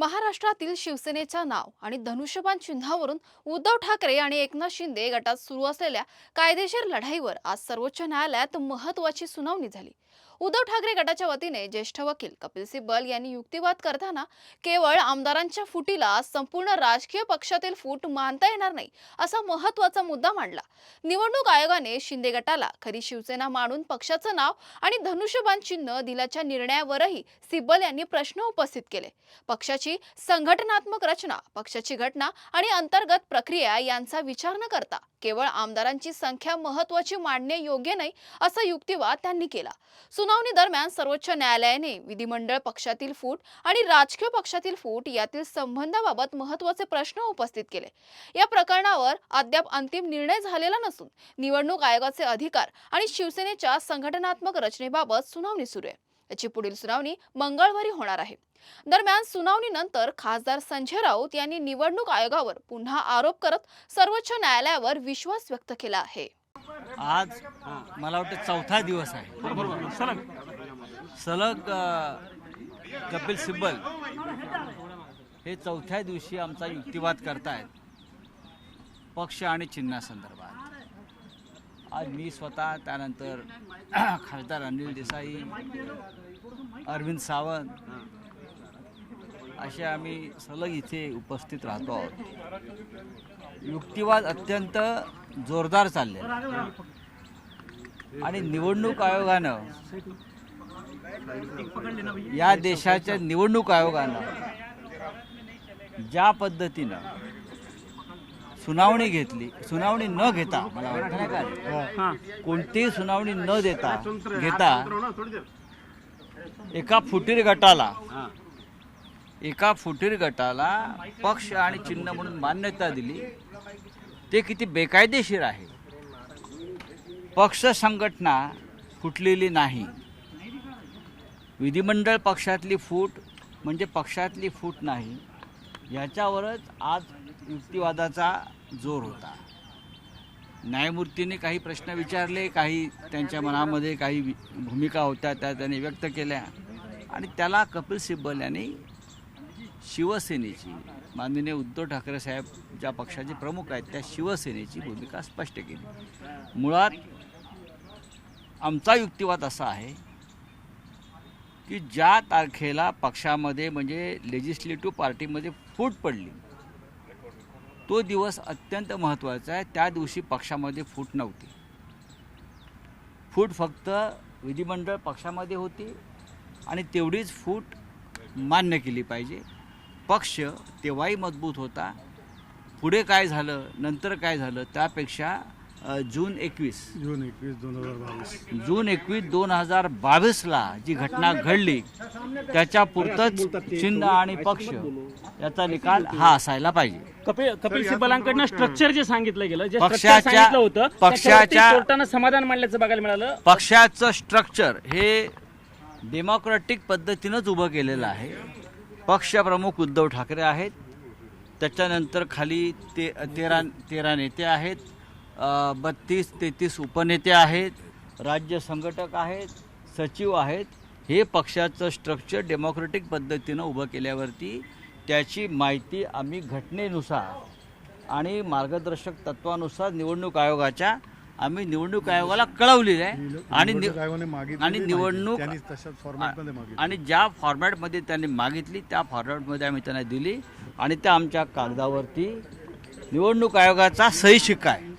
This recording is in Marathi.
महाराष्ट्रातील शिवसेनेच्या नाव आणि धनुष्यबाण चिन्हावरून उद्धव ठाकरे आणि एकनाथ शिंदे गटात सुरू असलेल्या कायदेशीर लढाईवर आज सर्वोच्च न्यायालयात महत्त्वाची सुनावणी झाली। उद्धव ठाकरे गटाच्या वतीने ज्येष्ठ वकील कपिल सिब्बल यांनी युक्तिवाद करताना केवळ आमदारांच्या फुटीला संपूर्ण राजकीय पक्षातील फूट मानता येणार नाही असा महत्त्वाचा मुद्दा मांडला। निवडणूक आयोगाने शिंदे गटाला खरी शिवसेना मानून पक्षाचं नाव आणि धनुष्यबाण चिन्ह दिल्याच्या निर्णयावरही सिब्बल यांनी प्रश्न उपस्थित केले। पक्षाची संघटनात्मक रचना, पक्षाची घटना आणि अंतर्गत प्रक्रिया यांचा विचार न करता केवळ आमदारांची संख्या महत्त्वाची मानणे योग्य नाही असा युक्तिवाद त्यांनी केला। सुनावणी दरम्यान सर्वोच्च न्यायालयाने विधिमंडळ पक्षातील फूट आणि राजकीय पक्षातील फूट यातील संबंधाबाबत महत्त्वाचे प्रश्न उपस्थित केले। या प्रकरणावर अद्याप अंतिम निर्णय झालेला नसून निवडणूक आयोगाचे अधिकार आणि शिवसेनेच्या संघटनात्मक रचनेबाबत सुनावणी सुरू आहे। याची पुढील सुनावणी मंगळवारी होणार आहे। दरम्यान सुनावणीनंतर खासदार संजय राऊत यांनी निवडणूक आयोगावर पुन्हा आरोप करत सर्वोच्च न्यायालयावर विश्वास व्यक्त केला आहे। आज मला वाटतं चौथा दिवस आहे सलग कपिल सिब्बल हे चौथ्या दिवशी आमचा युक्तिवाद करतायत पक्ष आणि चिन्हासंदर्भात। आज मी स्वतः, त्यानंतर खासदार अनिल देसाई, अरविंद सावंत असे आम्ही सलग इथे उपस्थित राहतो आहोत। युक्तिवाद अत्यंत जोरदार चालले आणि निवडणूक आयोगानं, या देशाच्या निवडणूक आयोगानं ज्या पद्धतीनं सुनावणी घेतली, सुनावणी न घेता, मला वाटतं कोणतीही सुनावणी न घेता एका फुटीर गटाला पक्ष आणि चिन्ह म्हणून मान्यता दिली, ते किती बेकायदेशीर आहे। पक्ष संघटना फुटलेली नाही, विधिमंडळ पक्षातली फूट म्हणजे पक्षातली फूट नाही, याच्यावरच आज युक्तिवादाचा जोर होता। न्यायमूर्तींनी काही प्रश्न विचारले, काही त्यांच्या मनामध्ये काही भूमिका होत्या त्या त्यांनी व्यक्त केल्या आणि त्याला कपिल सिब्बल यांनी शिवसेनेची, माननीय उद्धव ठाकरे साहेब ज्या पक्षाचे प्रमुख आहेत त्या शिवसेनेची भूमिका स्पष्ट केली। मुळात आमचा युक्तिवाद असा आहे की ज्या तारखेला पक्षामध्ये म्हणजे लेजिस्लेटिव्ह पार्टीमध्ये फूट पडली तो दिवस अत्यंत महत्त्वाचा आहे। त्या दिवशी पक्षामध्ये फूट नव्हती, फूट फक्त विधिमंडळ पक्षामध्ये होती आणि तेवढीच फूट मान्य केली पाहिजे। पक्ष तेव्हाही मजबूत होता। पुढे काय झालं, नंतर काय झालं, त्यापेक्षा जून 21, 2022ला जी घटना घडली त्याच्यापुरतंच चिन्ह आणि पक्ष याचा निकाल हा असायला पाहिजे। कपिल सिब्बलांकडनं स्ट्रक्चर जे सांगितलं गेलं, जे पक्षाच्या कोर्टानं समाधान मांडल्याचं बघायला मिळालं। पक्षाचं स्ट्रक्चर हे डेमोक्रॅटिक पद्धतीनंच उभं केलेलं आहे। पक्षप्रमुख उद्धव ठाकरे आहेत, त्याच्यानंतर खाली 13 नेते आहेत, 32-33 उपनेते आहेत, राज्य संघटक आहेत, सचिव आहेत। हे पक्षाचं स्ट्रक्चर डेमोक्रॅटिक पद्धतीनं उभं केल्यावरती त्याची माहिती आम्ही घटनेनुसार आणि मार्गदर्शक तत्वानुसार निवडणूक आयोगाला कळवलेलं आहे आणि ज्या फॉर्मॅटमध्ये त्यांनी मागितली त्या फॉर्मॅटमध्ये आम्ही त्यांना दिली आणि त्या आमच्या कागदावरती निवडणूक आयोगाचा सही शिक्का आहे।